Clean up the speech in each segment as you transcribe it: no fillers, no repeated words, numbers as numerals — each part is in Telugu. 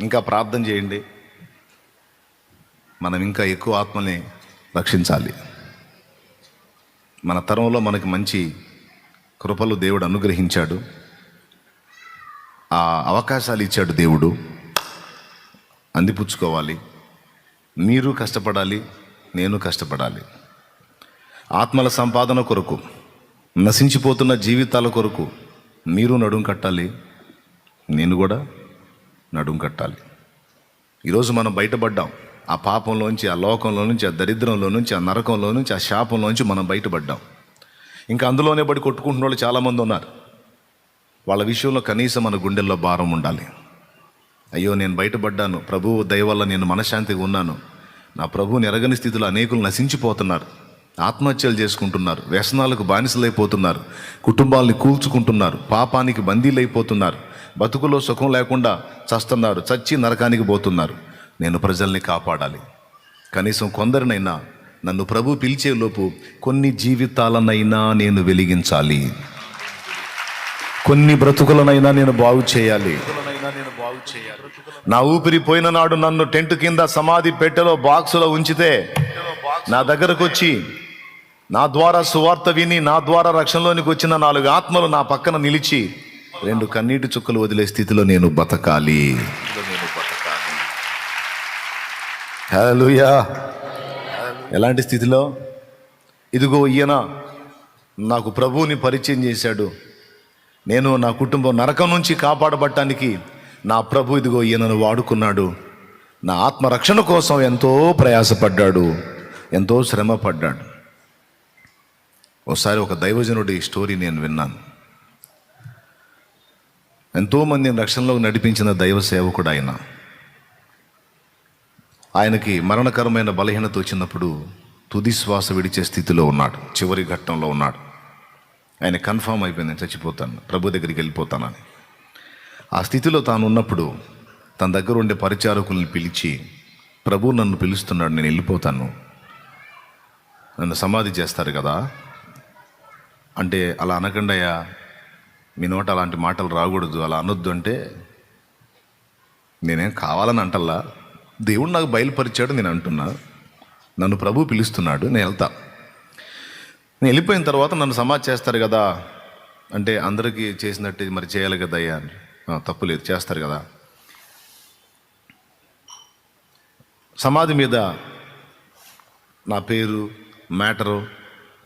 ఇంకా ప్రార్థన చేయండి. మనం ఇంకా ఎక్కువ ఆత్మని రక్షించాలి. మన తరంలో మనకి మంచి కృపలు దేవుడు అనుగ్రహించాడు, ఆ అవకాశాలు ఇచ్చాడు దేవుడు. అందిపుచ్చుకోవాలి. మీరు కష్టపడాలి, నేను కష్టపడాలి. ఆత్మల సంపాదన కొరకు, నశించిపోతున్న జీవితాల కొరకు మీరు నడుం కట్టాలి, నేను కూడా నడుం కట్టాలి. ఈరోజు మనం బయటపడ్డాం. ఆ పాపంలోంచి, ఆ లోకంలో నుంచి, ఆ దరిద్రంలో నుంచి, ఆ నరకంలో నుంచి, ఆ శాపంలోంచి మనం బయటపడ్డాం. ఇంకా అందులోనే పడి కొట్టుకుంటున్న వాళ్ళు చాలామంది ఉన్నారు. వాళ్ళ విషయంలో కనీసం మన గుండెల్లో భారం ఉండాలి. అయ్యో, నేను బయటపడ్డాను, ప్రభువు దయ వల్ల నేను మనశ్శాంతిగా ఉన్నాను. నా ప్రభువుని ఎరగని స్థితిలో అనేకులు నశించిపోతున్నారు, ఆత్మహత్యలు చేసుకుంటున్నారు, వ్యసనాలకు బానిసలైపోతున్నారు, కుటుంబాలని కూల్చుకుంటున్నారు, పాపానికి బందీలైపోతున్నారు, బతుకులో సుఖం లేకుండా చస్తున్నారు, చచ్చి నరకానికి పోతున్నారు. నేను ప్రజల్ని కాపాడాలి. కనీసం కొందరినైనా నన్ను ప్రభు పిలిచేలోపు కొన్ని జీవితాలనైనా నేను వెలిగించాలి, కొన్ని బ్రతుకులనైనా నేను బాగు చేయాలి. నా ఊపిరి పోయిన నాడు నన్ను టెంట్ కింద సమాధి పెట్టెలో బాక్సులో ఉంచితే నా దగ్గరకు వచ్చి నా ద్వారా సువార్త విని నా ద్వారా రక్షణలోనికి వచ్చిన 4 ఆత్మలు నా పక్కన నిలిచి 2 కన్నీటి చుక్కలు వదిలే స్థితిలో నేను బతకాలి. హల్లెలూయా. ఎలాంటి స్థితిలో? ఇదిగో ఈయన నాకు ప్రభువుని పరిచయం చేశాడు, నేను నా కుటుంబం నరకం నుంచి కాపాడబడటానికి నా ప్రభు ఇదిగో ఈయనను వాడుకున్నాడు, నా ఆత్మరక్షణ కోసం ఎంతో ప్రయాసపడ్డాడు, ఎంతో శ్రమ పడ్డాడు. ఒకసారి ఒక దైవజనుడి స్టోరీ నేను విన్నాను. ఎంతోమందిని రక్షణలోకి నడిపించిన దైవ సేవకుడు ఆయన. ఆయనకి మరణకరమైన బలహీనత వచ్చినప్పుడు తుది శ్వాస విడిచే స్థితిలో ఉన్నాడు, చివరి ఘట్టంలో ఉన్నాడు. ఆయన కన్ఫామ్ అయిపోయింది, నేను చచ్చిపోతాను, ప్రభు దగ్గరికి వెళ్ళిపోతానని. ఆ స్థితిలో తాను ఉన్నప్పుడు తన దగ్గర ఉండే పరిచారకుల్ని పిలిచి, ప్రభు నన్ను పిలుస్తున్నాడు, నేను వెళ్ళిపోతాను, నన్ను సమాధి చేస్తారు కదా అంటే, అలా అనకండి అయ్యా, మీ నోట అలాంటి మాటలు రాకూడదు, అలా అనొద్దు అంటే, నేనేం కావాలని అంటల్లా, దేవుడు నాకు బయలుపరిచాడు, నేను అంటున్నా, నన్ను ప్రభు పిలుస్తున్నాడు, నేను వెళ్తా. నేను వెళ్ళిపోయిన తర్వాత నన్ను సమాధి చేస్తారు కదా అంటే, అందరికీ చేసినట్టు మరి చేయాలి కదా అయ్యా. తప్పులేదు, చేస్తారు కదా. సమాధి మీద నా పేరు, మ్యాటరు,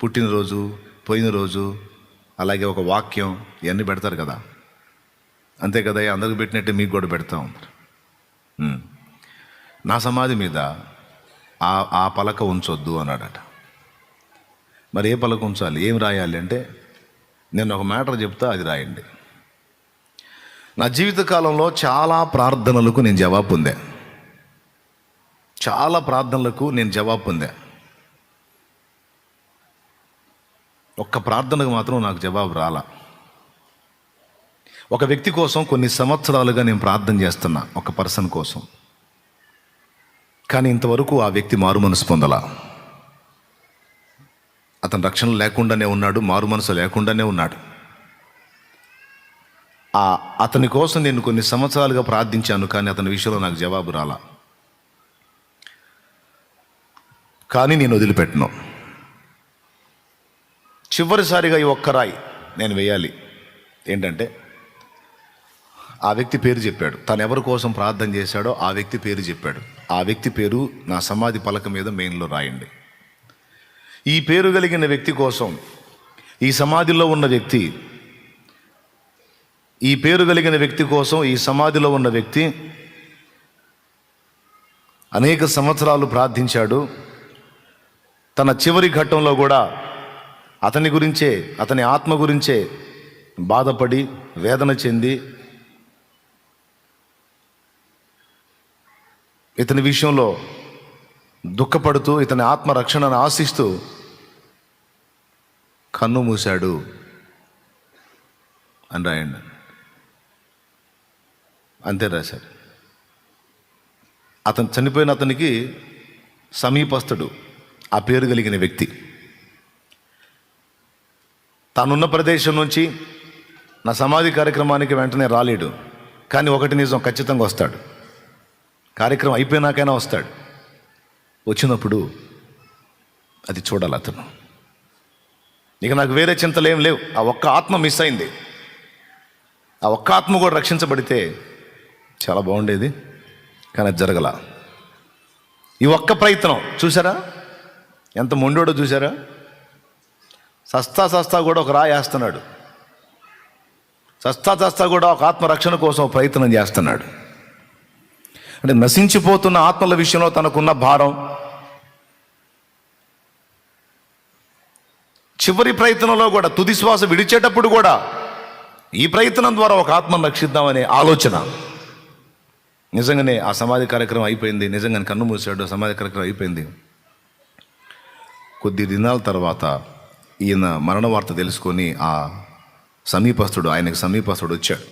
పుట్టినరోజు, పోయిన రోజు, అలాగే ఒక వాక్యం, ఇవన్నీ పెడతారు కదా. అంతే కదా, అందరికి పెట్టినట్టే మీకు కూడా పెడతా ఉంటారు. నా సమాధి మీద ఆ పలక ఉంచొద్దు అన్నాడట. మరి ఏ పలక ఉంచాలి, ఏం రాయాలి అంటే, నేను ఒక మ్యాటర్ చెప్తా, అది రాయండి. నా జీవితకాలంలో చాలా ప్రార్థనలకు నేను జవాబు పొందా, చాలా ప్రార్థనలకు నేను జవాబు పొందా. ఒక్క ప్రార్థనకు మాత్రం నాకు జవాబు రాలా. ఒక వ్యక్తి కోసం కొన్ని సంవత్సరాలుగా నేను ప్రార్థన చేస్తున్నా, ఒక పర్సన్ కోసం. కానీ ఇంతవరకు ఆ వ్యక్తి మారు మనసు పొందలా. అతను రక్షణ లేకుండానే ఉన్నాడు, మారు మనసు లేకుండానే ఉన్నాడు. అతని కోసం నేను కొన్ని సంవత్సరాలుగా ప్రార్థించాను, కానీ అతని విషయంలో నాకు జవాబు రాలా. కానీ నేను వదిలిపెట్టను. చివరిసారిగా ఈ ఒక్క రాయి నేను వేయాలి. ఏంటంటే, ఆ వ్యక్తి పేరు చెప్పాడు, తను ఎవరి కోసం ప్రార్థన చేశాడో ఆ వ్యక్తి పేరు చెప్పాడు. ఆ వ్యక్తి పేరు నా సమాధి పలక మీద మెయిన్లో రాయండి. ఈ పేరు కలిగిన వ్యక్తి కోసం, ఈ సమాధిలో ఉన్న వ్యక్తి, ఈ పేరు కలిగిన వ్యక్తి కోసం ఈ సమాధిలో ఉన్న వ్యక్తి అనేక సంవత్సరాలు ప్రార్థించాడు. తన చివరి ఘట్టంలో కూడా అతని గురించే, అతని ఆత్మ గురించే బాధపడి, వేదన చెంది, ఇతని విషయంలో దుఃఖపడుతూ, ఇతని ఆత్మ రక్షణను ఆశిస్తూ కన్ను మూశాడు అని రాయండి. అంతే రాశాడు. అతను చనిపోయిన అతనికి సమీపస్తుడు ఆ పేరు కలిగిన వ్యక్తి. తానున్న ప్రదేశం నుంచి నా సమాధి కార్యక్రమానికి వెంటనే రాలేడు, కానీ ఒకటి నిజం, ఖచ్చితంగా వస్తాడు. కార్యక్రమం అయిపోయినాకైనా వస్తాడు. వచ్చినప్పుడు అది చూడాలి అతను. ఇక నాకు వేరే చింతలు ఏం లేవు. ఆ ఒక్క ఆత్మ మిస్ అయింది. ఆ ఒక్క ఆత్మ కూడా రక్షించబడితే చాలా బాగుండేది, కానీ అది జరగల. ఈ ఒక్క ప్రయత్నం చూసారా, ఎంత మొండోడో చూసారా. సస్తా కూడా ఒక రాయి వేస్తున్నాడు. సస్తా కూడా ఒక ఆత్మ రక్షణ కోసం ప్రయత్నం చేస్తున్నాడు. అంటే నశించిపోతున్న ఆత్మల విషయంలో తనకున్న భారం, చివరి ప్రయత్నంలో కూడా, తుది శ్వాస విడిచేటప్పుడు కూడా ఈ ప్రయత్నం ద్వారా ఒక ఆత్మను రక్షిద్దామనే ఆలోచన. నిజంగానే ఆ సమాధి కార్యక్రమం అయిపోయింది. నిజంగానే కన్ను మూసాడు, సమాధి కార్యక్రమం అయిపోయింది. కొద్ది దినాల తర్వాత ఈయన మరణ వార్త తెలుసుకొని ఆ ఆయనకు సమీపస్తుడు వచ్చాడు.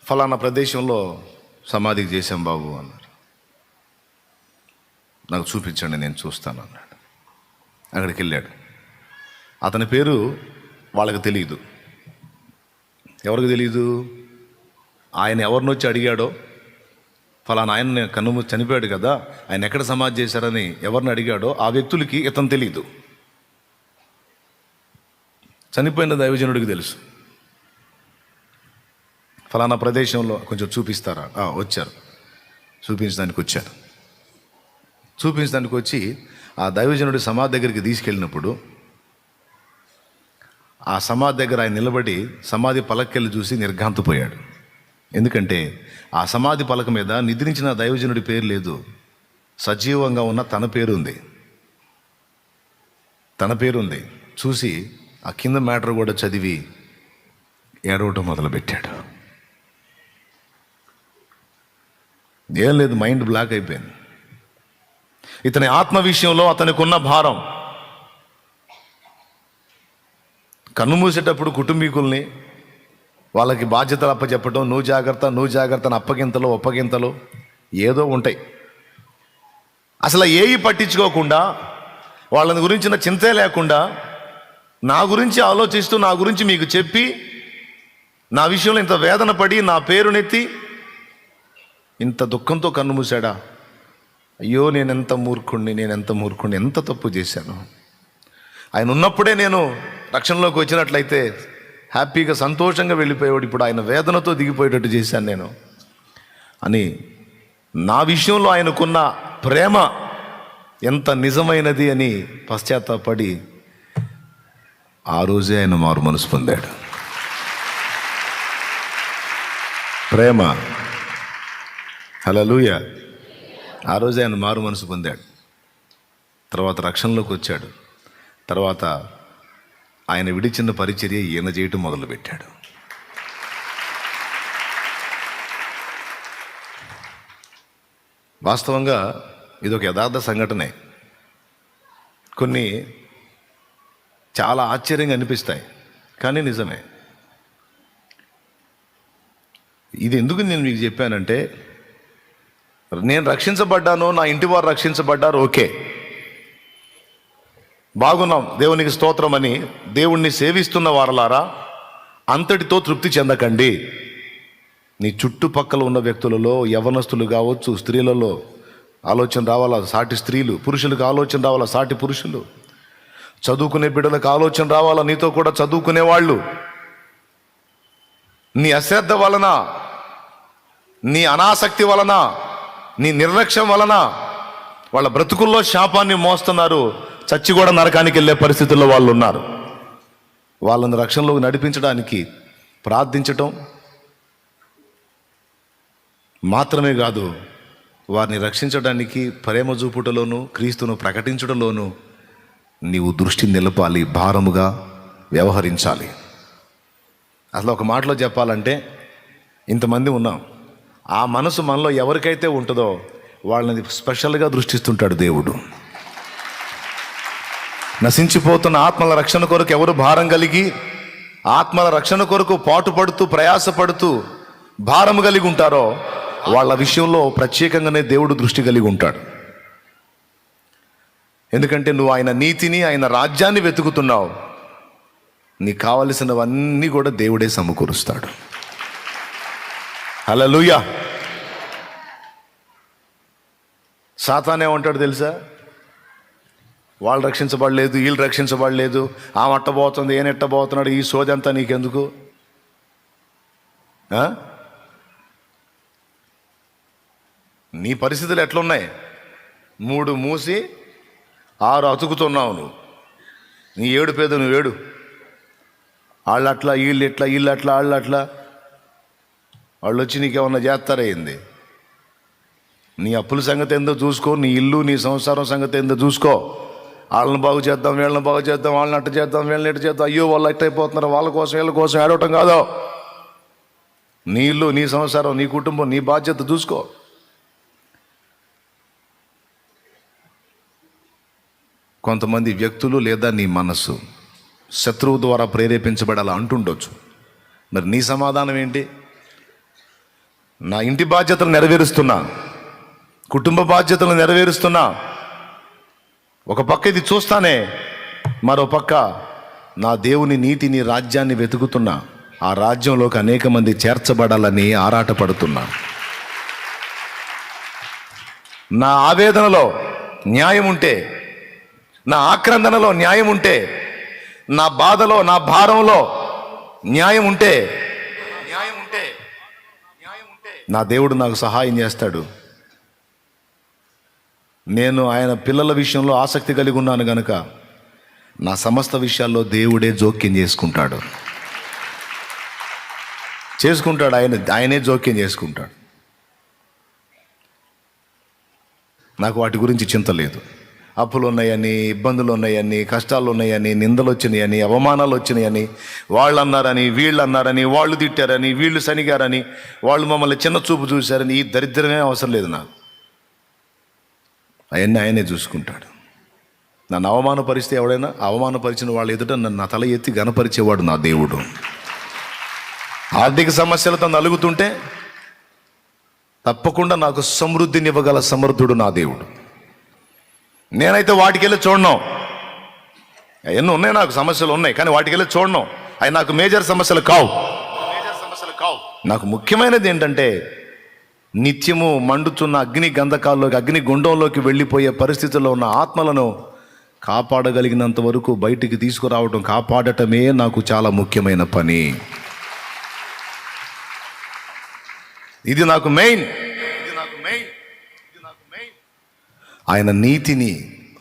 ఫలానా ప్రదేశంలో సమాధికి చేశాం బాబు అన్నాడు. నాకు చూపించండి, నేను చూస్తాను అన్నాడు. అక్కడికి వెళ్ళాడు. అతని పేరు వాళ్ళకి తెలియదు. ఎవరికి తెలియదు? ఆయన ఎవరిని వచ్చి అడిగాడో, ఫలానా ఆయన కన్ను చనిపోయాడు కదా, ఆయన ఎక్కడ సమాధి చేశారని ఎవరిని అడిగాడో ఆ వ్యక్తులకి ఇతను తెలియదు. చనిపోయిన దైవజనుడికి తెలుసు. ఫలానా ప్రదేశంలో కొంచెం చూపిస్తారా? వచ్చారు. చూపించడానికి వచ్చి ఆ దైవజనుడి సమాధి దగ్గరికి తీసుకెళ్ళినప్పుడు ఆ సమాధి దగ్గర ఆయన నిలబడి సమాధి పలకెళ్ళి చూసి నిర్ఘాంతపోయాడు. ఎందుకంటే ఆ సమాధి పలక మీద నిద్రించిన దైవజనుడి పేరు లేదు, సజీవంగా ఉన్న తన పేరుంది. చూసి ఆ కింద మ్యాటర్ కూడా చదివి ఏడవటం మొదలుపెట్టాడు. ఏం లేదు, మైండ్ బ్లాక్ అయిపోయింది. ఇతని ఆత్మ విషయంలో అతనికి ఉన్న భారం, కన్ను మూసేటప్పుడు కుటుంబీకుల్ని వాళ్ళకి బాధ్యతలు అప్పచెప్పటం, నువ్వు జాగ్రత్త అని ఒప్పగింతలు ఏదో ఉంటాయి. అసలు ఏవి పట్టించుకోకుండా, వాళ్ళని గురించిన చింతే లేకుండా, నా గురించి ఆలోచిస్తూ, నా గురించి మీకు చెప్పి, నా విషయంలో ఇంత వేదన పడి, నా పేరునెత్తి ఇంత దుఃఖంతో కన్ను మూసాడా? అయ్యో నేనెంత మూర్ఖుణ్ణి, ఎంత తప్పు చేశాను. ఆయన ఉన్నప్పుడే నేను రక్షణలోకి వచ్చినట్లయితే హ్యాపీగా సంతోషంగా వెళ్ళిపోయేవాడు. ఇప్పుడు ఆయన వేదనతో దిగిపోయేటట్టు చేశాను నేను అని, నా విషయంలో ఆయనకున్న ప్రేమ ఎంత నిజమైనది అని పశ్చాత్తాపడి ఆ రోజే ఆయన మారు మనసు పొందాడు. ప్రేమ, హల్లెలూయా. ఆ రోజే ఆయన మారు మనసు పొందాడు. తర్వాత రక్షణలోకి వచ్చాడు. తర్వాత ఆయన విడిచిన పరిచర్య ఈయన చేయటం మొదలుపెట్టాడు. వాస్తవంగా ఇదొక యథార్థ సంఘటనే. కొన్ని చాలా ఆశ్చర్యంగా అనిపిస్తాయి, కానీ నిజమే. ఇది ఎందుకు నేను మీకు చెప్పానంటే, నేను రక్షించబడ్డాను, నా ఇంటి వారు రక్షించబడ్డారు, ఓకే, బాగున్నాం, దేవునికి స్తోత్రం అని దేవుణ్ణి సేవిస్తున్న వారలారా, అంతటితో తృప్తి చెందకండి. నీ చుట్టుపక్కల ఉన్న వ్యక్తులలో, యవనస్తులు కావచ్చు, స్త్రీలలో ఆలోచన రావాలా సాటి స్త్రీలు, పురుషులకు ఆలోచన రావాలా సాటి పురుషులు, చదువుకునే బిడ్డలకు ఆలోచన రావాలా నీతో కూడా చదువుకునేవాళ్ళు. నీ అశ్రద్ధ వలన, నీ అనాసక్తి వలన, నీ నిర్లక్ష్యం వలన వాళ్ళ బ్రతుకుల్లో శాపాన్ని మోస్తున్నారు. చచ్చి కూడా నరకానికి వెళ్ళే పరిస్థితుల్లో వాళ్ళు ఉన్నారు. వాళ్ళని రక్షణలోకి నడిపించడానికి ప్రార్థించటం మాత్రమే కాదు, వారిని రక్షించడానికి ప్రేమ చూపుటలోను, క్రీస్తును ప్రకటించడంలోనూ నీవు దృష్టి నిలపాలి, భారముగా వ్యవహరించాలి. అసలు ఒక మాటలో చెప్పాలంటే, ఇంతమంది ఉన్నాం, ఆ మనసు మనలో ఎవరికైతే ఉంటుందో వాళ్ళని స్పెషల్గా దృష్టిస్తుంటాడు దేవుడు. నశించిపోతున్న ఆత్మల రక్షణ కొరకు ఎవరు భారం కలిగి, ఆత్మల రక్షణ కొరకు పాటుపడుతూ, ప్రయాసపడుతూ భారం కలిగి ఉంటారో వాళ్ళ విషయంలో ప్రత్యేకంగానే దేవుడు దృష్టి కలిగి ఉంటాడు. ఎందుకంటే నువ్వు ఆయన నీతిని, ఆయన రాజ్యాన్ని వెతుకుతున్నావు. నీకు కావలసినవన్నీ కూడా దేవుడే సమకూరుస్తాడు. హల్లెలూయా. సాతానే ఉంటాడు తెలుసా, వాళ్ళు రక్షించబడలేదు, వీళ్ళు రక్షించబడలేదు, ఆ మట్టబోతుంది, ఏనెట్టబోతున్నాడు, ఈ సోదంతా నీకెందుకు? నీ పరిస్థితులు ఎట్లున్నాయి? 3 మూసి 6 అతుకుతున్నావు నువ్వు. నీ ఏడు పేద నువ్వు ఏడు. వాళ్ళు అట్లా, వీళ్ళు ఇట్లా, వీళ్ళు అట్లా, వాళ్ళు అట్లా. వాళ్ళు వచ్చి నీకేమన్నా చేస్తారైంది? నీ అప్పుల సంగతి ఏందో చూసుకో, నీ ఇల్లు నీ సంసారం సంగతి ఏందో చూసుకో. వాళ్ళని బాగు చేద్దాం, వీళ్ళని బాగు చేద్దాం, వాళ్ళని అట్ట చేద్దాం, వీళ్ళని ఇట్ట చేద్దాం, అయ్యో వాళ్ళు అట్టయిపోతున్నారు, వాళ్ళ కోసం వీళ్ళ కోసం ఏడవటం కాదు. నీ ఇల్లు నీ సంసారం నీ కుటుంబం నీ బాధ్యత చూసుకో. కొంతమంది వ్యక్తులు లేదా నీ మనస్సు శత్రువు ద్వారా ప్రేరేపించబడి అలా అంటుండొచ్చు. మరి నీ సమాధానం ఏంటి? నా ఇంటి బాధ్యతలు నెరవేరుస్తున్నా, కుటుంబ బాధ్యతలు నెరవేరుస్తున్నా, ఒక పక్క ఇది చూస్తానే, మరో పక్క నా దేవుని నీతిని రాజ్యాన్ని వెతుకుతున్నా, ఆ రాజ్యంలోకి అనేక మంది చేర్చబడాలని ఆరాటపడుతున్నా. నా ఆవేదనలో న్యాయం ఉంటే, నా ఆక్రందనలో న్యాయం ఉంటే, నా బాధలో నా భారంలో న్యాయం ఉంటే నా దేవుడు నాకు సహాయం చేస్తాడు. నేను ఆయన పిల్లల విషయంలో ఆసక్తి కలిగి ఉన్నాను గనుక నా సమస్త విషయాల్లో దేవుడే జోక్యం చేసుకుంటాడు. ఆయనే జోక్యం చేసుకుంటాడు. నాకు వాటి గురించి చింత లేదు. అప్పులు ఉన్నాయని, ఇబ్బందులు ఉన్నాయని, కష్టాలు ఉన్నాయని, నిందలు వచ్చినాయని, అవమానాలు వచ్చినాయని, వాళ్ళు అన్నారని, వీళ్ళు అన్నారని, వాళ్ళు తిట్టారని, వీళ్ళు సనిగారని, వాళ్ళు మమ్మల్ని చిన్న చూపు చూశారని, ఈ దరిద్రమే అవసరం లేదు నాకు. అవన్నీ ఆయనే చూసుకుంటాడు. నన్ను అవమానపరిస్తే ఎవడైనా, అవమానపరిచిన వాళ్ళు ఎదుట నన్ను నా తల ఎత్తి గనపరిచేవాడు నా దేవుడు. ఆర్థిక సమస్యలతో నలుగుతుంటే తప్పకుండా నాకు సమృద్ధినివ్వగల సమర్థుడు నా దేవుడు. నేనైతే వాటికెళ్ళి చూడను. ఎన్నో ఉన్నాయి, నాకు సమస్యలు ఉన్నాయి, కానీ వాటికెళ్ళి చూడను. అవి నాకు మేజర్ సమస్యలు కావు. నాకు ముఖ్యమైనది ఏంటంటే, నిత్యము మండుతున్న అగ్ని గంధకాల్లోకి, అగ్ని గుండంలోకి వెళ్ళిపోయే పరిస్థితుల్లో ఉన్న ఆత్మలను కాపాడగలిగినంత వరకు బయటికి తీసుకురావడం, కాపాడటమే నాకు చాలా ముఖ్యమైన పని. ఇది నాకు మెయిన్. ఆయన నీతిని,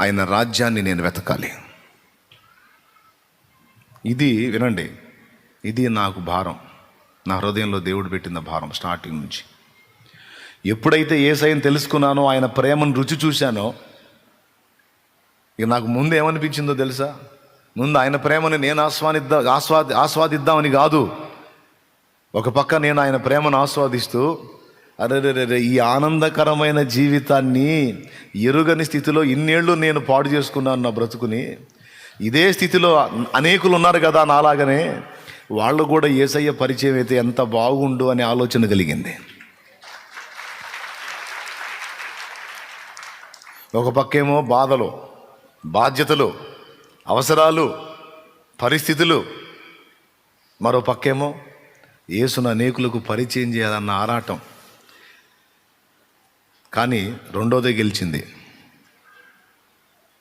ఆయన రాజ్యాన్ని నేను వెతకాలి. ఇది వినండి, ఇది నాకు భారం. నా హృదయంలో దేవుడు పెట్టిన భారం స్టార్టింగ్ నుంచి. ఎప్పుడైతే యేసయ్యను తెలుసుకున్నానో, ఆయన ప్రేమను రుచి చూశానో, ఇక నాకు ముందు ఏమనిపించిందో తెలుసా? ముందు ఆయన ప్రేమను నేను ఆస్వాదిద్దామని కాదు. ఒక పక్క నేను ఆయన ప్రేమను ఆస్వాదిస్తూ, అరే ఈ ఆనందకరమైన జీవితాన్ని ఎరుగని స్థితిలో ఇన్నేళ్ళు నేను పాడు చేసుకున్నాను నా బ్రతుకుని. ఇదే స్థితిలో అనేకులు ఉన్నారు కదా నాలాగనే, వాళ్ళు కూడా యేసయ్య పరిచయం అయితే ఎంత బాగుండు అనే ఆలోచన కలిగింది. ఒక పక్కేమో బాధలు, బాధ్యతలు, అవసరాలు, పరిస్థితులు, మరో పక్కేమో యేసును అనేకులకు పరిచయం చేయాలన్న ఆరాటం. కానీ రెండోదే గెలిచింది.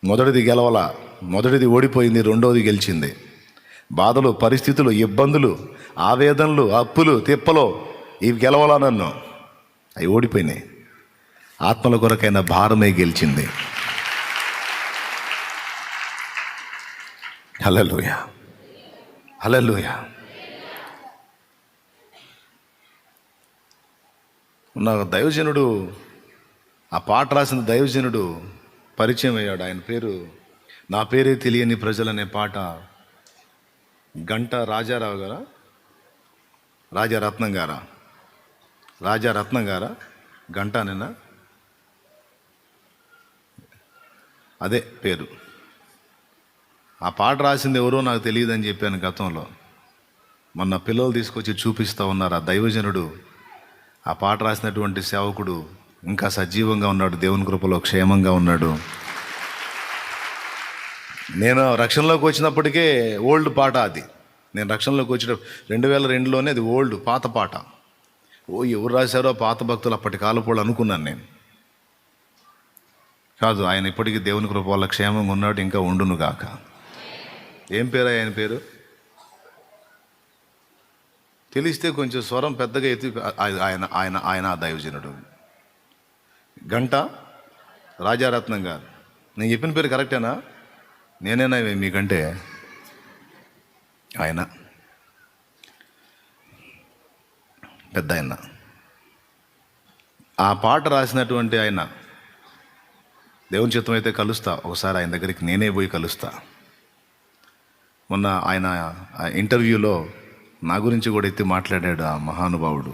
మొదటిది గెలవల, మొదటిది ఓడిపోయింది, రెండోది గెలిచింది. బాధలు, పరిస్థితులు, ఇబ్బందులు, ఆవేదనలు, అప్పులు, తిప్పలు, ఇవి గెలవలా నన్ను, అవి ఓడిపోయినాయి. ఆత్మల కొరకైన భారమే గెలిచింది. హల్లెలూయా, హల్లెలూయా. నా దైవజనుడు, ఆ పాట రాసిన దైవజనుడు పరిచయం అయ్యాడు. ఆయన పేరు నా పేరే తెలియని ప్రజలనే పాట గంట రాజారావు గారా, రాజారత్నం గారా, గంటానేనా, అదే పేరు. ఆ పాట రాసింది ఎవరో నాకు తెలియదని చెప్పాను గతంలో. మొన్న పిల్లలు తీసుకొచ్చి చూపిస్తూ ఉన్నారు. ఆ దైవజనుడు, ఆ పాట రాసినటువంటి సేవకుడు ఇంకా సజీవంగా ఉన్నాడు, దేవుని కృపలో క్షేమంగా ఉన్నాడు. నేను రక్షణలోకి వచ్చినప్పటికే ఓల్డ్ పాట అది. నేను రక్షణలోకి వచ్చిన 2002లోనే అది ఓల్డ్, పాత పాట. ఎవరు రాశారో పాత భక్తులు, అప్పటి కాలపోళ్ళు అనుకున్నాను నేను. కాదు, ఆయన ఇప్పటికీ దేవుని కృప వల్ల క్షేమంగా ఉన్నాడు, ఇంకా ఉండును గాక. ఏం పేరు ఆయన పేరు? తెలిస్తే కొంచెం స్వరం పెద్దగా ఎత్తి. ఆయన ఆయన ఆయన దైవజనుడు గంట రాజారత్నం గారు. నేను చెప్పిన పేరు కరెక్టేనా? నేనేనా మీకంటే? ఆయన పెద్ద ఆయన. ఆ పాట రాసినటువంటి ఆయన, దేవుని చిత్తం అయితే కలుస్తా ఒకసారి ఆయన దగ్గరికి, నేనే పోయి కలుస్తా. మొన్న ఆయన ఇంటర్వ్యూలో నా గురించి కూడా ఎత్తి మాట్లాడాడు ఆ మహానుభావుడు.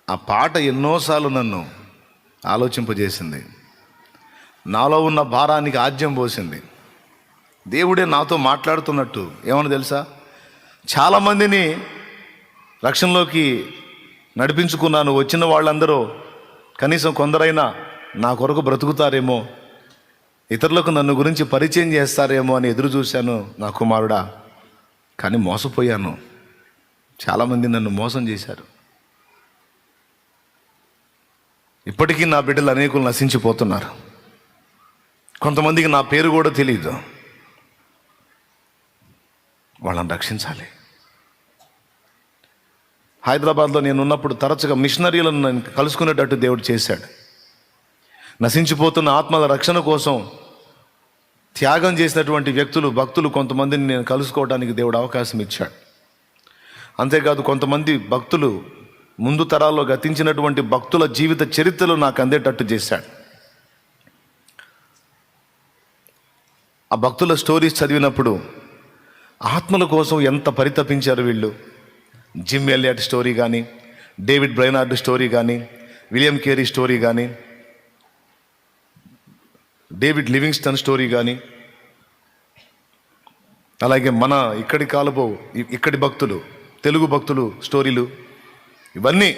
ఆ పాట ఎన్నోసార్లు నన్ను ఆలోచింపజేసింది. నాలో ఉన్న భారానికి ఆజ్యం పోసింది. దేవుడే నాతో మాట్లాడుతున్నట్టు. ఏమన్నా తెలుసా, చాలామందిని రక్షణలోకి నడిపించుకున్నాను. వచ్చిన వాళ్ళందరూ కనీసం కొందరైనా నా కొరకు బ్రతుకుతారేమో, ఇతరులకు నన్ను గురించి పరిచయం చేస్తారేమో అని ఎదురు చూశాను నా కుమారుడా. కానీ మోసపోయాను. చాలామంది నన్ను మోసం చేశారు. ఇప్పటికీ నా బిడ్డలు అనేకులు నశించిపోతున్నారు. కొంతమందికి నా పేరు కూడా తెలియదు. వాళ్ళని రక్షించాలి. హైదరాబాద్లో నేను ఉన్నప్పుడు తరచుగా మిషనరీలను నేను కలుసుకునేటట్టు దేవుడు చేశాడు. నశించిపోతున్న ఆత్మల రక్షణ కోసం త్యాగం చేసినటువంటి వ్యక్తులు, భక్తులు కొంతమందిని నేను కలుసుకోవడానికి దేవుడు అవకాశం ఇచ్చాడు. అంతేకాదు, కొంతమంది భక్తులు, ముందు తరాల్లో గతించినటువంటి భక్తుల జీవిత చరిత్రలు నాకు అందేటట్టు చేశాడు. ఆ భక్తుల స్టోరీస్ చదివినప్పుడు ఆత్మల కోసం ఎంత పరితపించారు వీళ్ళు. జిమ్ ఎలియట్ స్టోరీ కానీ, డేవిడ్ బ్రైనార్డ్ స్టోరీ కానీ, విలియం కేరీ స్టోరీ కానీ, డేవిడ్ లివింగ్స్టన్ స్టోరీ కానీ, అలాగే మన ఇక్కడి భక్తులు, తెలుగు భక్తులు స్టోరీలు, ఇవన్నీ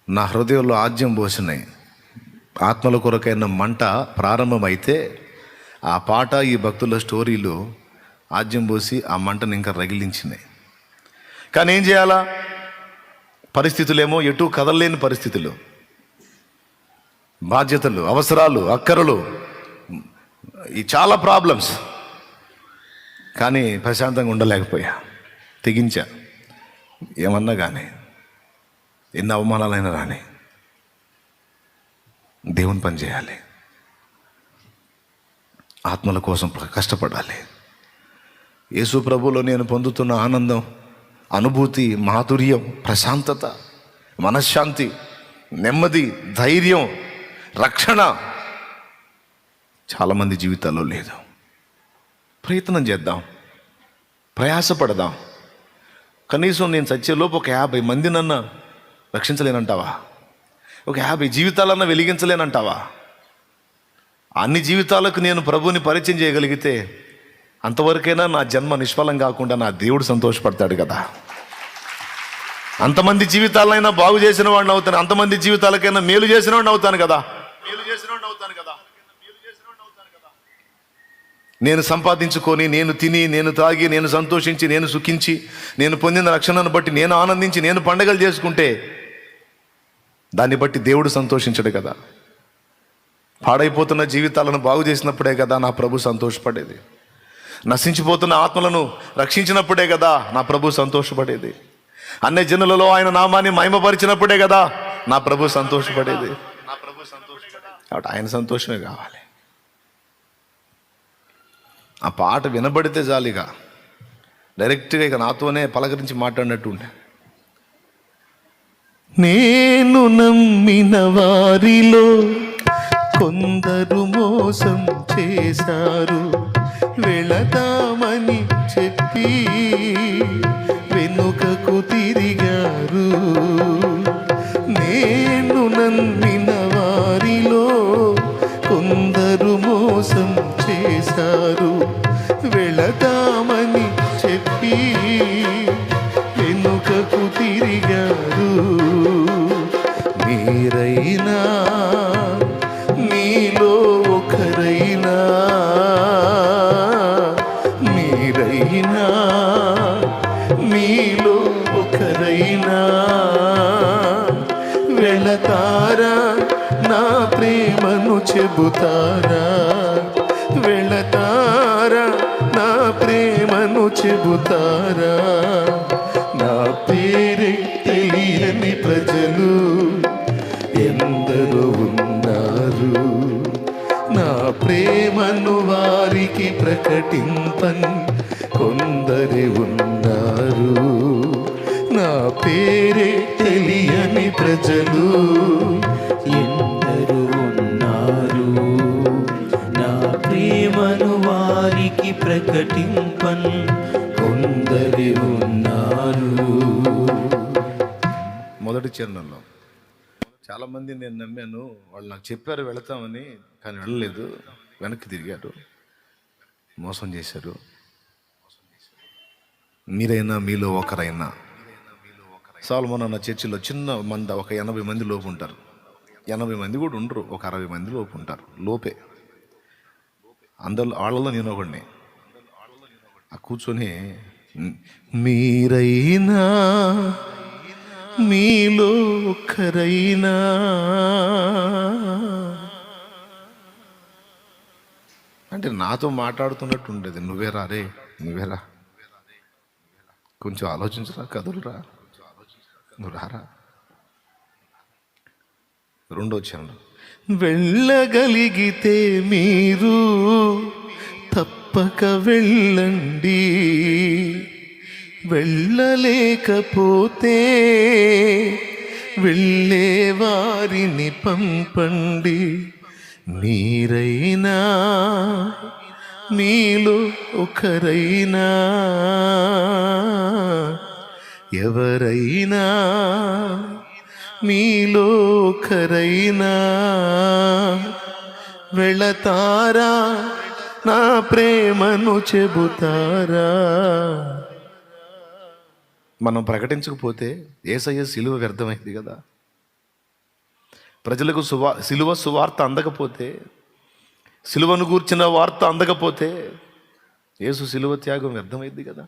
నా హృదయంలో ఆజ్యం పోసినాయి. ఆత్మల కొరకైన మంట ప్రారంభమైతే ఆ పాట, ఈ భక్తుల స్టోరీలు ఆజ్యం పోసి ఆ మంటను ఇంకా రగిలించినాయి. కానీ ఏం చేయాలా? పరిస్థితులేమో ఎటు కదలలేని పరిస్థితులు, బాధ్యతలు, అవసరాలు, అక్కరలు, ఈ చాలా ప్రాబ్లమ్స్. కానీ ప్రశాంతంగా ఉండలేకపోయా, తెగించా. ఏమన్నా కానీ, ఎన్ని అవమానాలైనా రాని దేవుని పని చేయాలి. ఆత్మల కోసం కష్టపడాలి. యేసు ప్రభువులో నేను పొందుతున్న ఆనందం, అనుభూతి, మాధుర్యం, ప్రశాంతత, మనశ్శాంతి, నెమ్మది, ధైర్యం, రక్షణ చాలామంది జీవితాల్లో లేదు. ప్రయత్నం చేద్దాం, ప్రయాసపడదాం. కనీసం నేను చచ్చేలోపు ఒక 50 మందినన్నా రక్షించలేనంటావా? ఒక 50 జీవితాలన్నా వెలిగించలేనంటావా? అన్ని జీవితాలకు నేను ప్రభువుని పరిచయం చేయగలిగితే అంతవరకైనా నా జన్మ నిష్ఫలం కాకుండా నా దేవుడు సంతోషపడతాడు కదా. అంతమంది జీవితాలైనా బాగు చేసిన వాడిని అవుతాను, అంతమంది జీవితాలకైనా మేలు చేసిన వాడిని అవుతాను కదా. నేను సంపాదించుకొని, నేను తిని, నేను తాగి, నేను సంతోషించి, నేను సుఖించి, నేను పొందిన రక్షణను బట్టి నేను ఆనందించి, నేను పండగలు చేసుకుంటే దాన్ని బట్టి దేవుడు సంతోషించడు కదా. పాడైపోతున్న జీవితాలను బాగు చేసినప్పుడే కదా నా ప్రభు సంతోషపడేది. నశించిపోతున్న ఆత్మలను రక్షించినప్పుడే కదా నా ప్రభు సంతోషపడేది. అన్ని జనులలో ఆయన నామాన్ని మహిమపరిచినప్పుడే కదా నా ప్రభు సంతోషపడేది. కాబట్టి ఆయన సంతోషమే కావాలి. ఆ పాట వినబడితే జాలిగా డైరెక్ట్గా ఇక నాతోనే పలకరించి మాట్లాడినట్టు ఉండే. నేను నమ్మిన వారిలో కొందరు మోసం చేశారు, వెళదామని చెప్పి వెనుకకు తిరిగారు. నేను నమ్మిన వారిలో కొందరు మోసం చేశారు, వెళదామని చెప్పి వెనుకకు తిరిగారు. మీరైనా, మీలో ఒకరైనా, మీరైనా, మీలో ఒకరైనా వెళతారా నా ప్రేమను చెబుతారా, వెళతారా నా ప్రేమను చెబుతారా. నా పేరే తెలియని ప్రజలు ఎందరో ఉన్నారు, నా ప్రేమను వారికి ప్రకటింపన్ కొందరే ఉన్నారు. నా పేరే తెలియని ప్రజలు ఎందరూ ఉన్నారు, నా ప్రేమను వారికి ప్రకటింపన్ కొందరి ఉన్నారు. మొదటి చరణంలో చాలామంది నేను నమ్మాను, వాళ్ళు నాకు చెప్పారు వెళతామని, కానీ వెళ్ళలేదు, వెనక్కి తిరిగారు, మోసం చేశారు. మీరైనా మీలో ఒకరైనా, సాల్మోన్ అన్న చర్చిలో చిన్న మంద ఒక 80 మంది లోపు ఉంటారు, 80 మంది కూడా ఉండరు, ఒక 60 మంది లోపు ఉంటారు, లోపే. అందరిలో వాళ్ళలో నేను ఒకడిని. ఆ కూర్చొని మీరైనా మీలో ఒకరైనా అంటే నాతో మాట్లాడుతున్నట్టు ఉండేది. నువ్వేరా రే, నువ్వేరా, కొంచెం ఆలోచించరా, కదులురా, నువ్వు రారా. రెండో చరణం, వెళ్ళగలిగితే మీరు తప్పక వెళ్ళండి, వెళ్ళలేకపోతే వెళ్ళే వారిని పంపండి. మీరైనా మీలో ఒకరైనా ఎవరైనా మీలో ఒకరైనా వెళతారా నా ప్రేమను చెబుతారా. మనం ప్రకటించకపోతే యేసయ్య సిలువ వ్యర్థమైంది కదా. ప్రజలకు సిలువ సువార్త అందకపోతే, సిలువను గూర్చిన వార్త అందకపోతే యేసు సిలువ త్యాగం వ్యర్థమైంది కదా.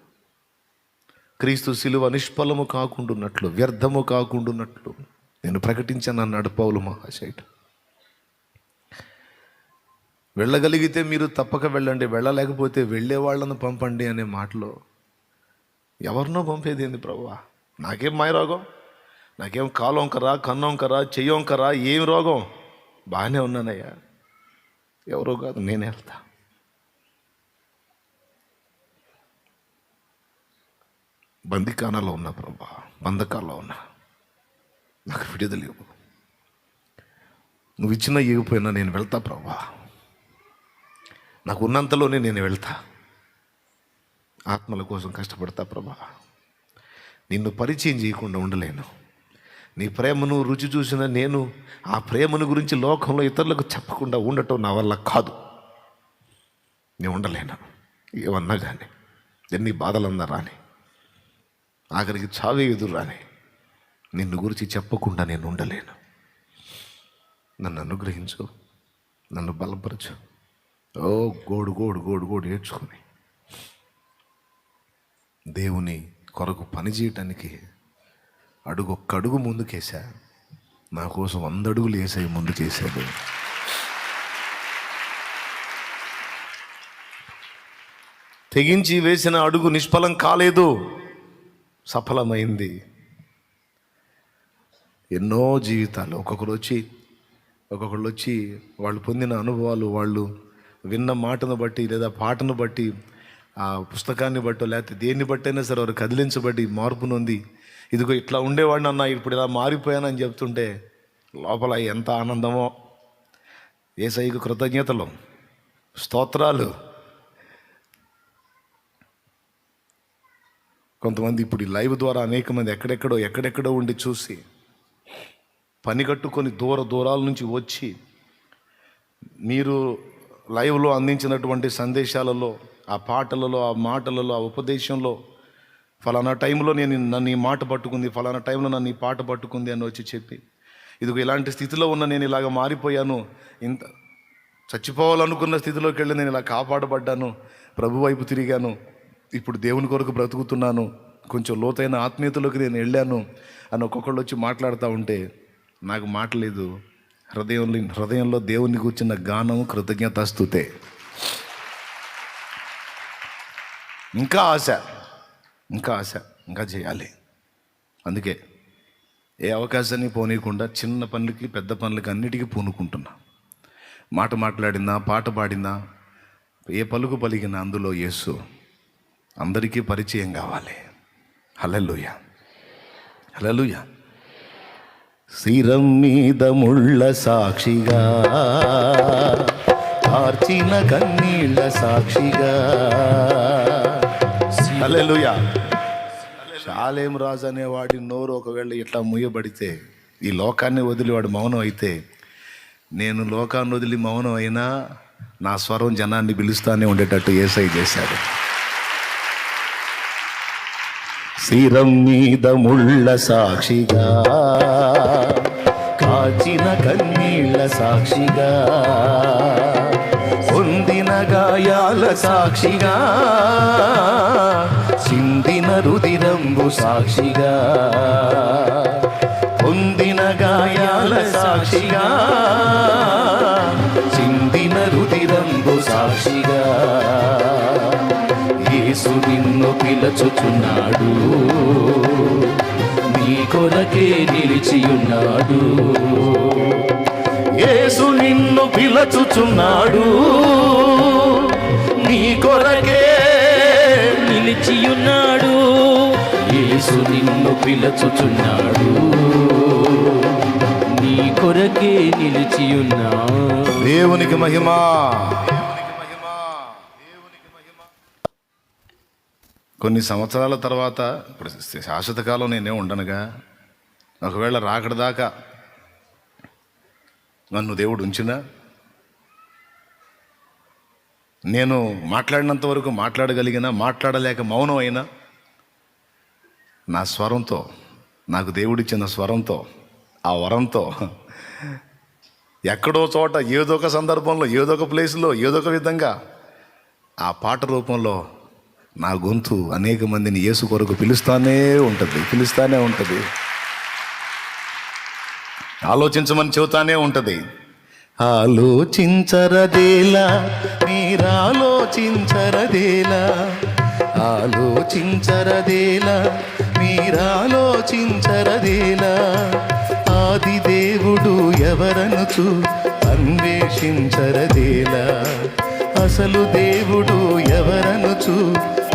క్రీస్తు సిలువ నిష్ఫలము కాకుండాన్నట్లు, వ్యర్థము కాకుండాన్నట్లు నేను ప్రకటించాను అన్నాడు పౌలు మహాశయుడు. వెళ్ళగలిగితే మీరు తప్పక వెళ్ళండి, వెళ్ళలేకపోతే వెళ్ళే వాళ్ళను పంపండి అనే మాటలో ఎవరినో పంపేది ఏంది ప్రభువా? నాకేం మాయ రోగం, నాకేం కాలొంకరా, కన్నొంకరా, చెయ్యొంకరా, ఏం రోగం? బాగానే ఉన్నానయ్యా. ఎవరో కాదు, నేనే వెళ్తా. బందికానాలో ఉన్నా ప్రభా, బంధకాల్లో ఉన్నా, నాకు విడుదల ఇవ్వు. నువ్వు ఇచ్చినా ఇవ్వకపోయినా నేను వెళ్తా ప్రభా. నాకు ఉన్నంతలోనే నేను వెళ్తా. ఆత్మల కోసం కష్టపడతా ప్రభా. నిన్ను పరిచయం చేయకుండా ఉండలేను. నీ ప్రేమను రుచి చూసిన నేను ఆ ప్రేమను గురించి లోకంలో ఇతరులకు చెప్పకుండా ఉండటం నా వల్ల కాదు. నేను ఉండలేను. ఏమన్నా కానీ, ఎన్ని బాధలన్నా రాని, ఆఖరికి చావే ఎదురు రాని, నిన్ను గురించి చెప్పకుండా నేను ఉండలేను. నన్ను అనుగ్రహించు, నన్ను బలపరచు. ఓ గోడు గోడు గోడు గోడు ఏడ్చుకొని దేవుని కొరకు పని చేయటానికి ఒక్క అడుగు ముందుకేసా. నా కోసం 100 అడుగులు వేసాయి ముందుకేసాడు. తెగించి వేసిన అడుగు నిష్ఫలం కాలేదు, సఫలమైంది. ఎన్నో జీవితాలు, ఒక్కొక్కరు వచ్చి వాళ్ళు పొందిన అనుభవాలు, వాళ్ళు విన్న మాటను బట్టి లేదా పాటను బట్టి, ఆ పుస్తకాన్ని బట్టో లేకపోతే దేన్ని బట్టైనా సరే వారు కదిలించబడి మార్పు నొంది, ఇదిగో ఇట్లా ఉండేవాడిని అన్న, ఇప్పుడు ఇలా మారిపోయానని చెప్తుంటే లోపల ఎంత ఆనందమో. యేసయ్యకు కృతజ్ఞతలు, స్తోత్రాలు. కొంతమంది ఇప్పుడు ఈ లైవ్ ద్వారా అనేక మంది ఎక్కడెక్కడో ఉండి చూసి పని కట్టుకొని దూరాల నుంచి వచ్చి మీరు లైవ్లో అందించినటువంటి సందేశాలలో, ఆ పాటలలో, ఆ మాటలలో, ఆ ఉపదేశంలో ఫలానా టైంలో నన్ను ఈ మాట పట్టుకుంది, ఫలానా టైంలో నన్ను ఈ పాట పట్టుకుంది అని వచ్చి చెప్పి, ఇదిగో ఇలాంటి స్థితిలో ఉన్న నేను ఇలాగ మారిపోయాను, ఇంత చచ్చిపోవాలనుకున్న స్థితిలోకి వెళ్ళి నేను ఇలా కాపాడబడ్డాను, ప్రభు వైపు తిరిగాను, ఇప్పుడు దేవుని కొరకు బ్రతుకుతున్నాను, కొంచెం లోతైన ఆత్మీయతలోకి నేను వెళ్ళాను అని ఒక్కొక్కళ్ళు వచ్చి మాట్లాడుతూ ఉంటే నాకు మాట లేదు. హృదయంలో దేవుని కూర్చున్న గానం కృతజ్ఞతాస్తుతే. ఇంకా ఆశ, ఇంకా చేయాలి. అందుకే ఏ అవకాశాన్ని పోనీయకుండా చిన్న పనులకి పెద్ద పనులకి అన్నిటికీ పూనుకుంటున్నా. మాట మాట్లాడినా, పాట పాడినా, ఏ పలుకు పలికినా అందులో యేసు అందరికీ పరిచయం కావాలి. హల్లెలూయా, హల్లెలూయా. శిరం మీద ముళ్ళ సాక్షిగా, కార్చిన కన్నీళ్ళ సాక్షిగా. హల్లెలూయా. షాలేం రాజు అనేవాడి నోరు ఒకవేళ ఇట్లా ముయ్యబడితే, ఈ లోకాన్ని వదిలి వాడు మౌనం అయితే, నేను లోకాన్ని వదిలి మౌనం అయినా నా స్వరం జనాన్ని పిలుస్తానే ఉండేటట్టు యేసయ్య చేశాడు. శిరం మీద ముళ్ళ సాక్షిగా, కాచిన కన్నీళ్ళ సాక్షిగా, పొందిన గాయాల సాక్షిగా, చిందిన రుదిరంబు సాక్షిగా, పొందిన గాయాల సాక్షిగా, చిందిన రుదిరంబు సాక్షిగా. యేసు నిన్ను పిలుచుచున్నాడు, నీ కొరకే నిలిచియున్నాడు. యేసు నిన్ను పిలుచుచున్నాడు, నీ కొరకే నిలిచియున్నాడు. యేసు నిన్ను పిలుచుచున్నాడు, నీ కొరకే నిలిచియున్నాడు. దేవునికి మహిమ. కొన్ని సంవత్సరాల తర్వాత, ఇప్పుడు శాశ్వత కాలం నేనే ఉండనుగా, ఒకవేళ రాకడ దాకా నన్ను దేవుడు ఉంచినా, నేను మాట్లాడినంత వరకు మాట్లాడగలిగినా, మాట్లాడలేక మౌనం అయినా, నా స్వరంతో, నాకు దేవుడిచ్చిన స్వరంతో, ఆ వరంతో ఎక్కడో చోట ఏదో ఒక సందర్భంలో, ఏదో ఒక ప్లేస్లో, ఏదో ఒక విధంగా ఆ పాట రూపంలో నా గొంతు అనేక మందిని యేసు కొరకు పిలుస్తానే ఉంటుంది. ఆలోచించమని చెబుతానే ఉంటుంది. ఆలోచించరదేలా, మీరాలోచించరదేలా, ఆలోచించరదేలా, మీరాలోచించరదేలా. ఆది దేవుడు ఎవరనుచు అన్వేషించరదేలా, అసలు దేవుడు ఎవరనుచు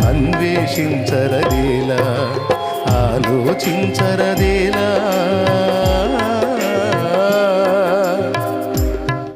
అన్వేషించరదేలా, ఆలోచించరదేలా.